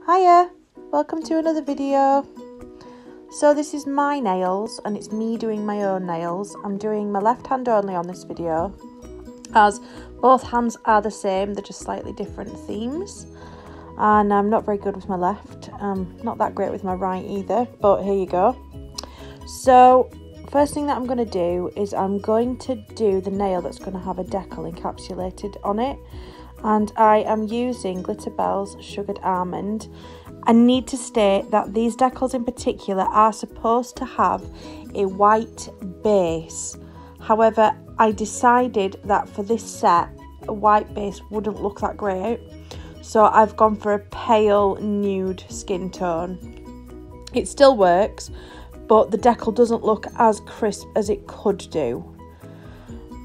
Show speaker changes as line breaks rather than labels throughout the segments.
Hiya, welcome to another video. So this is my nails and it's me doing my own nails. I'm doing my left hand only on this video as both hands are the same, they're just slightly different themes. And I'm not very good with my left, not that great with my right either, but here you go. So first thing that I'm going to do is I'm going to do the nail that's going to have a decal encapsulated on it. And I am using Glitterbell's Sugared Almond. I need to state that these decals in particular are supposed to have a white base. However, I decided that for this set, a white base wouldn't look that great. So I've gone for a pale nude skin tone. It still works, but the decal doesn't look as crisp as it could do.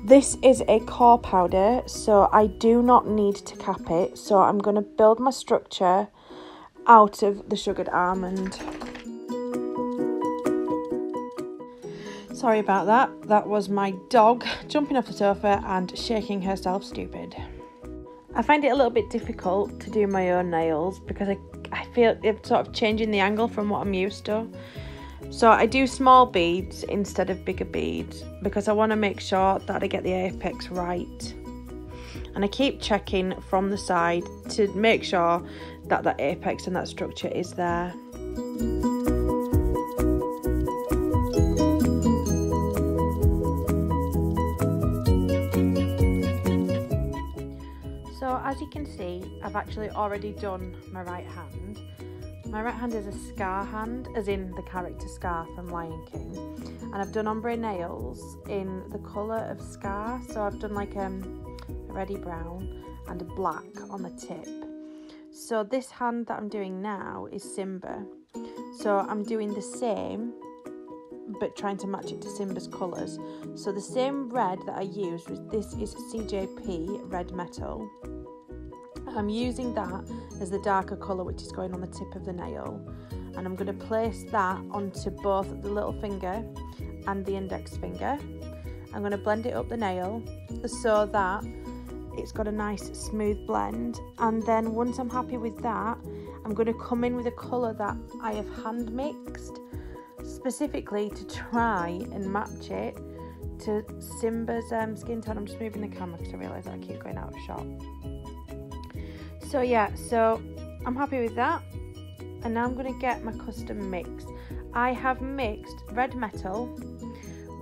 This is a core powder, so I do not need to cap it. So I'm going to build my structure out of the sugared almond. Sorry about that. That was my dog jumping off the sofa and shaking herself stupid. I find it a little bit difficult to do my own nails because I feel it's sort of changing the angle from what I'm used to. So I do small beads instead of bigger beads because I want to make sure that I get the apex right. And I keep checking from the side to make sure that that apex and that structure is there. So as you can see, I've actually already done my right hand. My right hand is a Scar hand, as in the character Scar from Lion King. And I've done ombre nails in the colour of Scar. So I've done like a reddy brown and a black on the tip. So this hand that I'm doing now is Simba. So I'm doing the same, but trying to match it to Simba's colours. So the same red that I used, this is CJP Red Metal. I'm using that as the darker colour which is going on the tip of the nail, and I'm going to place that onto both the little finger and the index finger. I'm going to blend it up the nail so that it's got a nice smooth blend, and then once I'm happy with that, I'm going to come in with a colour that I have hand mixed specifically to try and match it to Simba's skin tone. I'm just moving the camera because I realise that I keep going out of shot. So yeah, so I'm happy with that, and now I'm going to get my custom mix. I have mixed Red Metal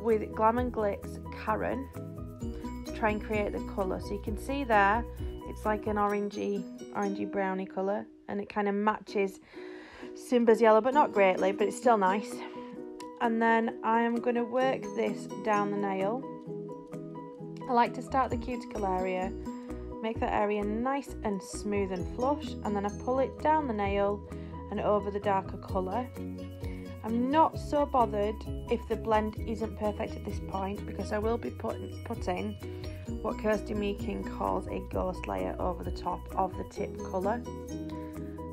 with Glam and Glitz Karen to try and create the colour. So you can see there, it's like an orangey browny colour, and it kind of matches Simba's yellow, but not greatly, but it's still nice. And then I am going to work this down the nail. I like to start the cuticle area, make that area nice and smooth and flush, and then I pull it down the nail and over the darker colour. I'm not so bothered if the blend isn't perfect at this point because I will be putting what Kirsty Meakin calls a ghost layer over the top of the tip colour.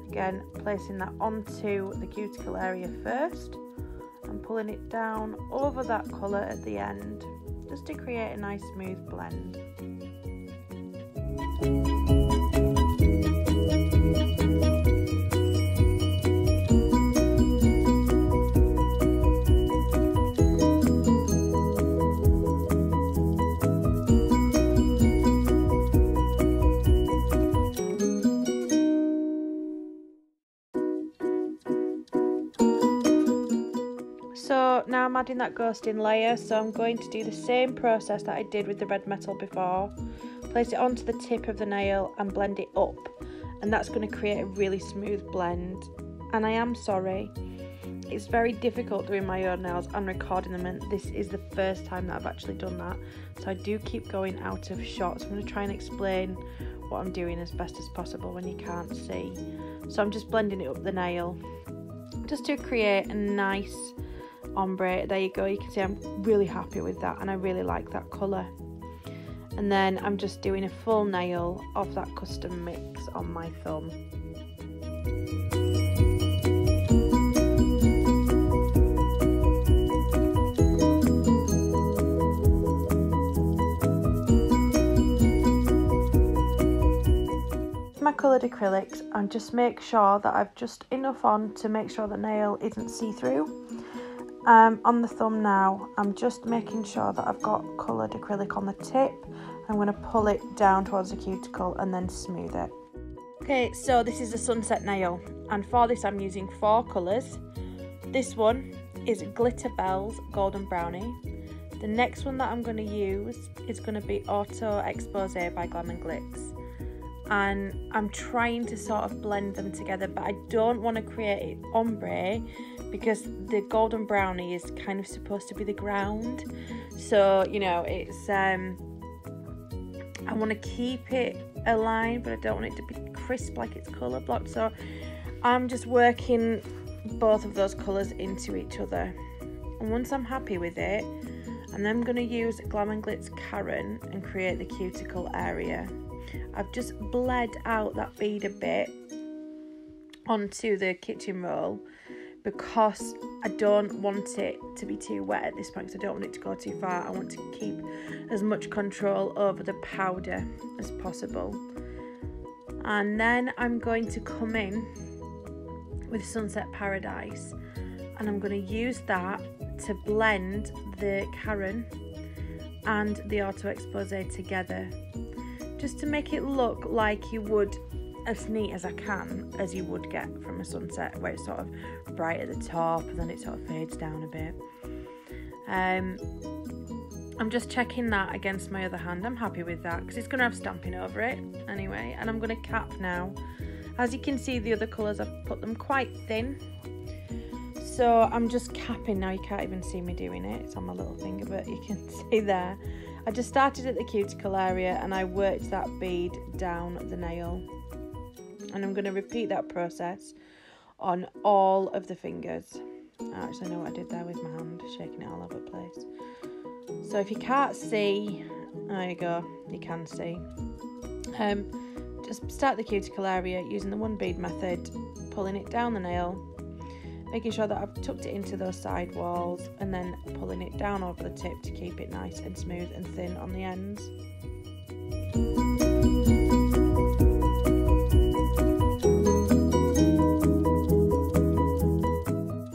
Again, placing that onto the cuticle area first and pulling it down over that colour at the end just to create a nice smooth blend. So now I'm adding that ghosting layer, so I'm going to do the same process that I did with the Red Metal before. Place it onto the tip of the nail and blend it up, and that's going to create a really smooth blend. And I am sorry, it's very difficult doing my own nails and recording them, and this is the first time that I've actually done that, so I do keep going out of shot. So I'm going to try and explain what I'm doing as best as possible when you can't see. So I'm just blending it up the nail just to create a nice ombre. There you go, you can see I'm really happy with that and I really like that colour. And then I'm just doing a full nail of that custom mix on my thumb. coloured acrylics and just make sure that I've just enough on to make sure the nail isn't see-through. On the thumb now, I'm just making sure that I've got coloured acrylic on the tip. I'm going to pull it down towards the cuticle and then smooth it. Okay, so this is a sunset nail, and for this I'm using 4 colours. This one is Glitter Bells Golden Brownie. The next one that I'm going to use is going to be Auto Expose by Glam & Glitz. And I'm trying to sort of blend them together, but I don't want to create ombre because the golden brownie is kind of supposed to be the ground. So, you know, it's I want to keep it aligned, but I don't want it to be crisp like it's colour blocked. So I'm just working both of those colours into each other. And once I'm happy with it, and then I'm going to use Glam & Glitz Karen and create the cuticle area. I've just bled out that bead a bit onto the kitchen roll because I don't want it to be too wet at this point, because I don't want it to go too far. I want to keep as much control over the powder as possible. And then I'm going to come in with Sunset Paradise, and I'm going to use that to blend the Karen and the Auto Expose together, just to make it look like you would, as neat as I can, as you would get from a sunset, where it's sort of bright at the top and then it sort of fades down a bit. I'm just checking that against my other hand. I'm happy with that because it's going to have stamping over it anyway. And I'm going to cap now. As you can see, the other colours, I've put them quite thin. So I'm just capping now. You can't even see me doing it. It's on my little finger, but you can see there. I just started at the cuticle area and I worked that bead down the nail. And I'm going to repeat that process on all of the fingers. I actually know what I did there with my hand, shaking it all over the place. So if you can't see, there you go, you can see. Just start the cuticle area using the 1 bead method, pulling it down the nail, making sure that I've tucked it into those side walls, and then pulling it down over the tip to keep it nice and smooth and thin on the ends.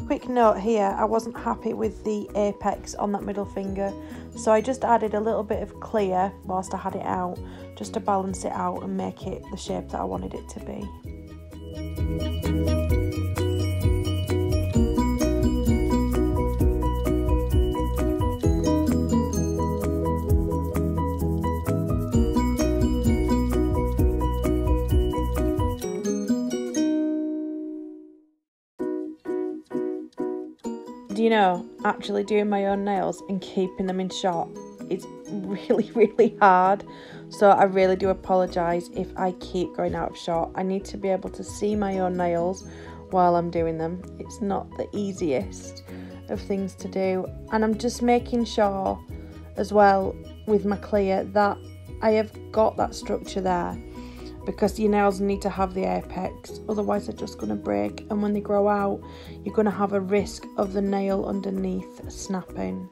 Quick note here, I wasn't happy with the apex on that middle finger, so I just added a little bit of clear whilst I had it out, just to balance it out and make it the shape that I wanted it to be. Do you know, actually doing my own nails and keeping them in shot is really hard. So I really do apologise if I keep going out of shot. I need to be able to see my own nails while I'm doing them. It's not the easiest of things to do. And I'm just making sure as well with my clear that I have got that structure there, because your nails need to have the apex, otherwise they're just going to break, and when they grow out you're going to have a risk of the nail underneath snapping.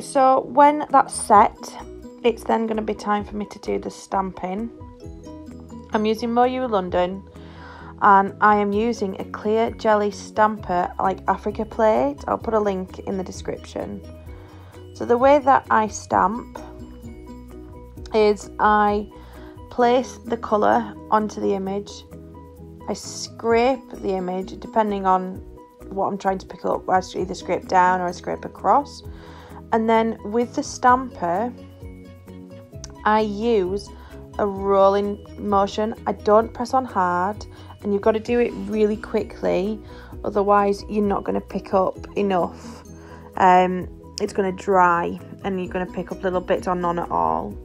So when that's set, it's then going to be time for me to do the stamping. I'm using Moyu London, and I am using a clear jelly stamper like Africa plate. I'll put a link in the description. So the way that I stamp is I place the colour onto the image, I scrape the image depending on what I'm trying to pick up. I either scrape down or I scrape across. And then with the stamper, I use a rolling motion. I don't press on hard, and you've got to do it really quickly, otherwise you're not going to pick up enough. It's going to dry and you're going to pick up little bits or none at all.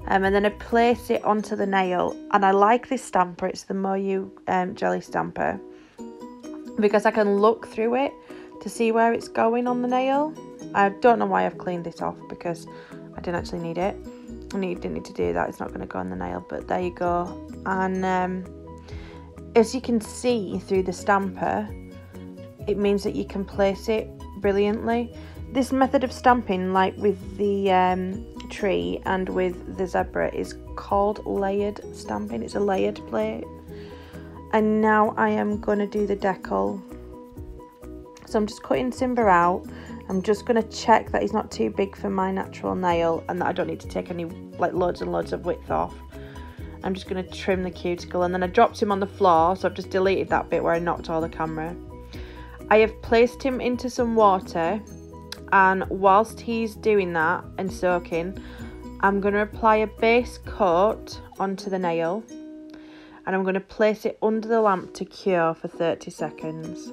and then I place it onto the nail. And I like this stamper, it's the Moyu jelly stamper, because I can look through it to see where it's going on the nail. I don't know why I've cleaned this off, because I didn't actually need it. Didn't need to do that, it's not going to go on the nail, but there you go. And as you can see through the stamper, it means that you can place it brilliantly. This method of stamping, like with the tree and with the zebra, is called layered stamping. It's a layered plate. And now I am going to do the decal. So I'm just cutting timber out. I'm just going to check that he's not too big for my natural nail, and that I don't need to take any like loads and loads of width off. I'm just going to trim the cuticle, and then I dropped him on the floor, so I've just deleted that bit where I knocked all the camera. I have placed him into some water, and whilst he's doing that and soaking, I'm going to apply a base coat onto the nail, and I'm going to place it under the lamp to cure for 30 seconds.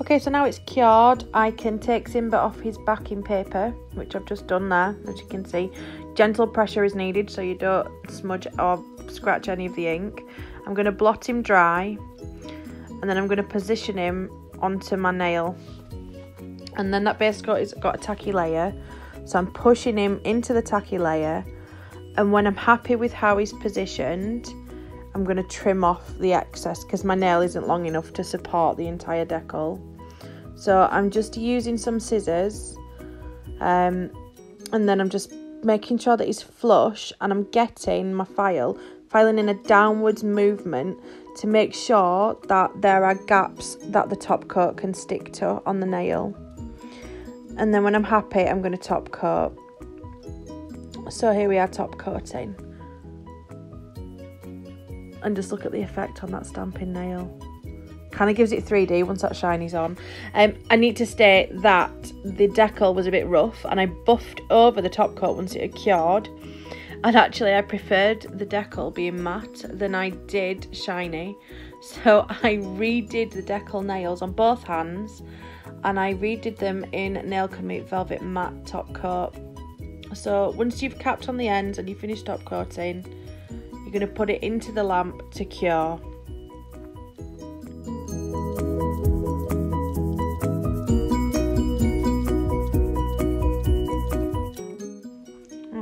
Okay, so now it's cured, I can take Simba off his backing paper, which I've just done there, as you can see. Gentle pressure is needed so you don't smudge or scratch any of the ink. I'm going to blot him dry, and then I'm going to position him onto my nail. And then that base coat has got a tacky layer, so I'm pushing him into the tacky layer, and when I'm happy with how he's positioned, I'm going to trim off the excess because my nail isn't long enough to support the entire decal. So I'm just using some scissors, and then I'm just making sure that he's flush, and I'm getting my filing in a downwards movement to make sure that there are gaps that the top coat can stick to on the nail. And then when I'm happy, I'm going to top coat. So here we are, top coating. And just look at the effect on that stamping nail. Kind of gives it 3D once that shiny's on. I need to state that the decal was a bit rough, and I buffed over the top coat once it had cured. And actually I preferred the decal being matte than I did shiny. So I redid the decal nails on both hands, and I redid them in Nail Commute Velvet Matte top coat. So once you've capped on the ends and you finish top coating, you're going to put it into the lamp to cure.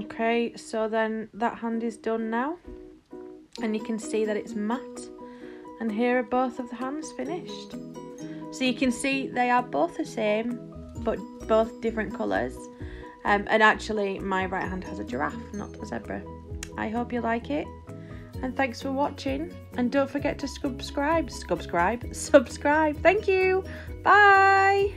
Okay, so then that hand is done now, and you can see that it's matte, and here are both of the hands finished. So you can see they are both the same, but both different colours. And actually my right hand has a giraffe, not a zebra. I hope you like it, and thanks for watching, and don't forget to subscribe. Thank you, bye.